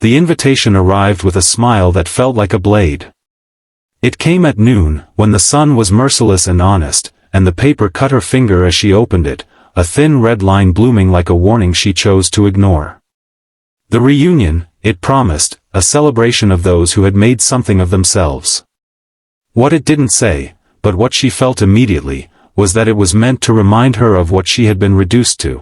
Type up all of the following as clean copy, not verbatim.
The invitation arrived with a smile that felt like a blade. It came at noon, when the sun was merciless and honest, and the paper cut her finger as she opened it, a thin red line blooming like a warning she chose to ignore. The reunion, it promised, a celebration of those who had made something of themselves. What it didn't say, but what she felt immediately, was that it was meant to remind her of what she had been reduced to.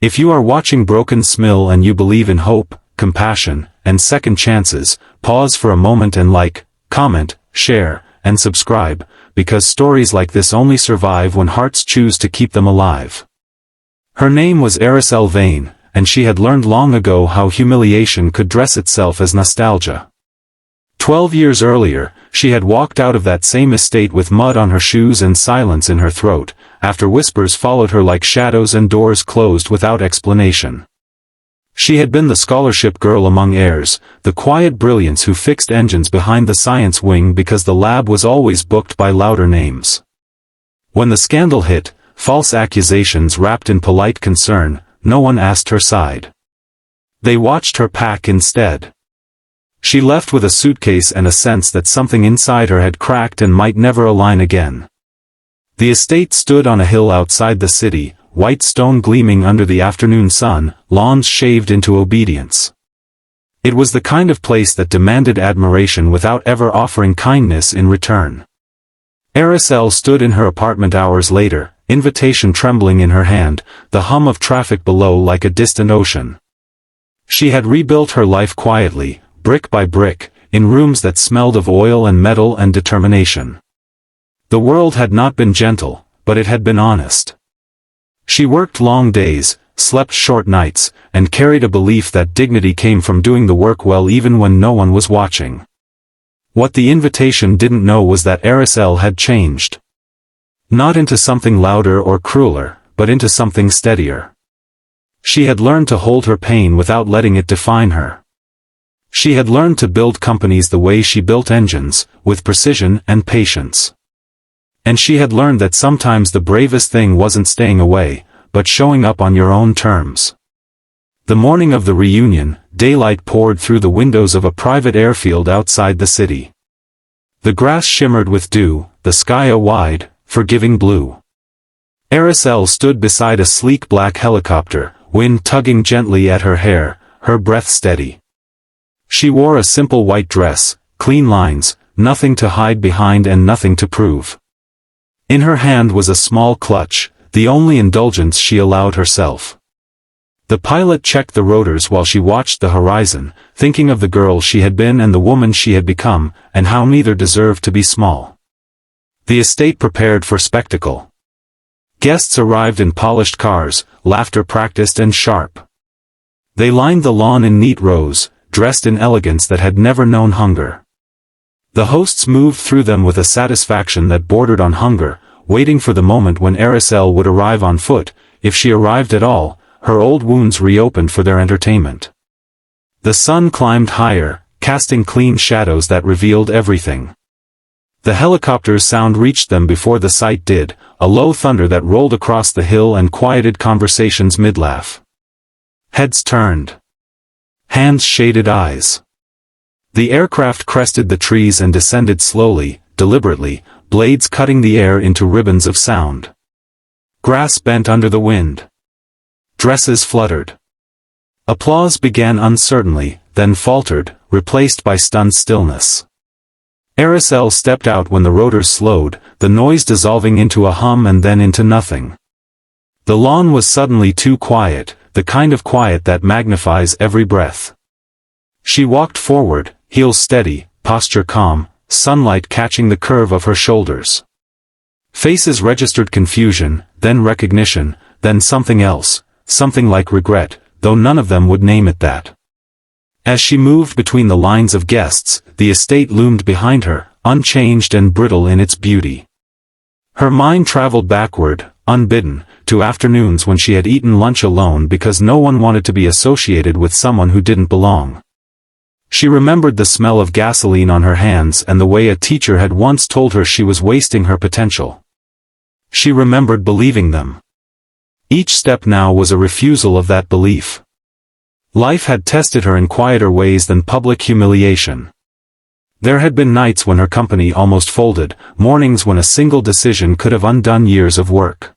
If you are watching Broken Smill and you believe in hope, compassion, and second chances, pause for a moment and like, comment, share, and subscribe, because stories like this only survive when hearts choose to keep them alive. Her name was Araceli Vane, and she had learned long ago how humiliation could dress itself as nostalgia. 12 years earlier, she had walked out of that same estate with mud on her shoes and silence in her throat, after whispers followed her like shadows and doors closed without explanation. She had been the scholarship girl among heirs, the quiet brilliance who fixed engines behind the science wing because the lab was always booked by louder names. When the scandal hit, false accusations wrapped in polite concern, no one asked her side. They watched her pack instead. She left with a suitcase and a sense that something inside her had cracked and might never align again. The estate stood on a hill outside the city, white stone gleaming under the afternoon sun, lawns shaved into obedience. It was the kind of place that demanded admiration without ever offering kindness in return. Araceli stood in her apartment hours later, invitation trembling in her hand, the hum of traffic below like a distant ocean. She had rebuilt her life quietly, brick by brick, in rooms that smelled of oil and metal and determination. The world had not been gentle, but it had been honest. She worked long days, slept short nights, and carried a belief that dignity came from doing the work well even when no one was watching. What the invitation didn't know was that Araceli had changed. Not into something louder or crueler, but into something steadier. She had learned to hold her pain without letting it define her. She had learned to build companies the way she built engines, with precision and patience. And she had learned that sometimes the bravest thing wasn't staying away, but showing up on your own terms. The morning of the reunion, daylight poured through the windows of a private airfield outside the city. The grass shimmered with dew, the sky a wide, forgiving blue. Araceli stood beside a sleek black helicopter, wind tugging gently at her hair, her breath steady. She wore a simple white dress, clean lines, nothing to hide behind and nothing to prove. In her hand was a small clutch, the only indulgence she allowed herself. The pilot checked the rotors while she watched the horizon, thinking of the girl she had been and the woman she had become, and how neither deserved to be small. The estate prepared for spectacle. Guests arrived in polished cars, laughter practiced and sharp. They lined the lawn in neat rows, dressed in elegance that had never known hunger. The hosts moved through them with a satisfaction that bordered on hunger, waiting for the moment when Araceli would arrive on foot. If she arrived at all, her old wounds reopened for their entertainment. The sun climbed higher, casting clean shadows that revealed everything. The helicopter's sound reached them before the sight did, a low thunder that rolled across the hill and quieted conversations mid-laugh. Heads turned. Hands shaded eyes. The aircraft crested the trees and descended slowly, deliberately, blades cutting the air into ribbons of sound. Grass bent under the wind. Dresses fluttered. Applause began uncertainly, then faltered, replaced by stunned stillness. Araceli stepped out when the rotors slowed, the noise dissolving into a hum and then into nothing. The lawn was suddenly too quiet, the kind of quiet that magnifies every breath. She walked forward, heels steady, posture calm, sunlight catching the curve of her shoulders. Faces registered confusion, then recognition, then something else, something like regret, though none of them would name it that. As she moved between the lines of guests, the estate loomed behind her, unchanged and brittle in its beauty. Her mind traveled backward, unbidden, to afternoons when she had eaten lunch alone because no one wanted to be associated with someone who didn't belong. She remembered the smell of gasoline on her hands and the way a teacher had once told her she was wasting her potential. She remembered believing them. Each step now was a refusal of that belief. Life had tested her in quieter ways than public humiliation. There had been nights when her company almost folded, mornings when a single decision could have undone years of work.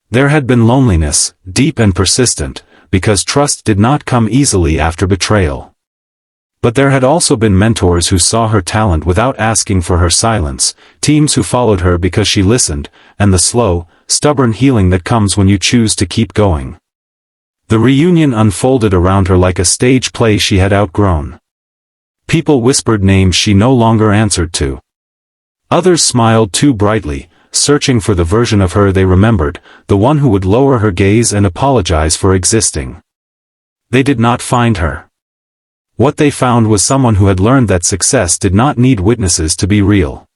There had been loneliness, deep and persistent, because trust did not come easily after betrayal. But there had also been mentors who saw her talent without asking for her silence, teams who followed her because she listened, and the slow, stubborn healing that comes when you choose to keep going. The reunion unfolded around her like a stage play she had outgrown. People whispered names she no longer answered to. Others smiled too brightly, searching for the version of her they remembered, the one who would lower her gaze and apologize for existing. They did not find her. What they found was someone who had learned that success did not need witnesses to be real.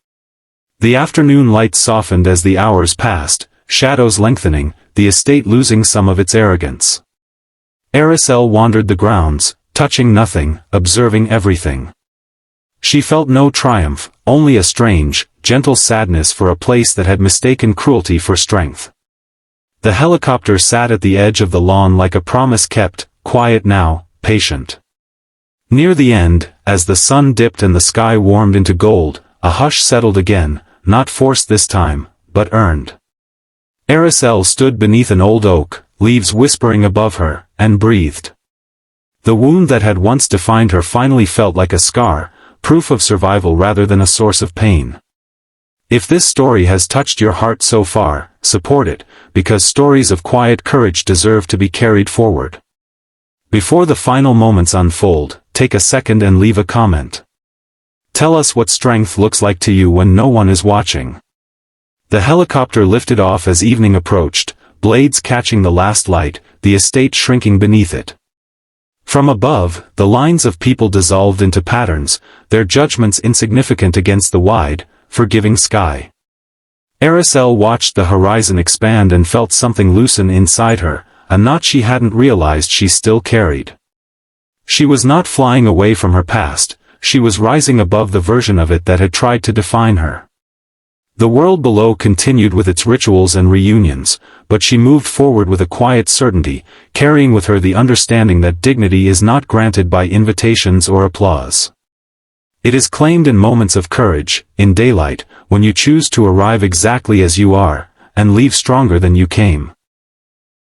The afternoon light softened as the hours passed, shadows lengthening, the estate losing some of its arrogance. Araceli wandered the grounds, touching nothing, observing everything. She felt no triumph, only a strange, gentle sadness for a place that had mistaken cruelty for strength. The helicopter sat at the edge of the lawn like a promise kept, quiet now, patient. Near the end, as the sun dipped and the sky warmed into gold, a hush settled again, not forced this time, but earned. Araceli stood beneath an old oak, leaves whispering above her, and breathed. The wound that had once defined her finally felt like a scar, proof of survival rather than a source of pain. If this story has touched your heart so far, support it, because stories of quiet courage deserve to be carried forward. Before the final moments unfold, take a second and leave a comment. Tell us what strength looks like to you when no one is watching. The helicopter lifted off as evening approached, blades catching the last light, the estate shrinking beneath it. From above, the lines of people dissolved into patterns, their judgments insignificant against the wide, forgiving sky. Araceli watched the horizon expand and felt something loosen inside her, a knot she hadn't realized she still carried. She was not flying away from her past, she was rising above the version of it that had tried to define her. The world below continued with its rituals and reunions, but she moved forward with a quiet certainty, carrying with her the understanding that dignity is not granted by invitations or applause. It is claimed in moments of courage, in daylight, when you choose to arrive exactly as you are, and leave stronger than you came.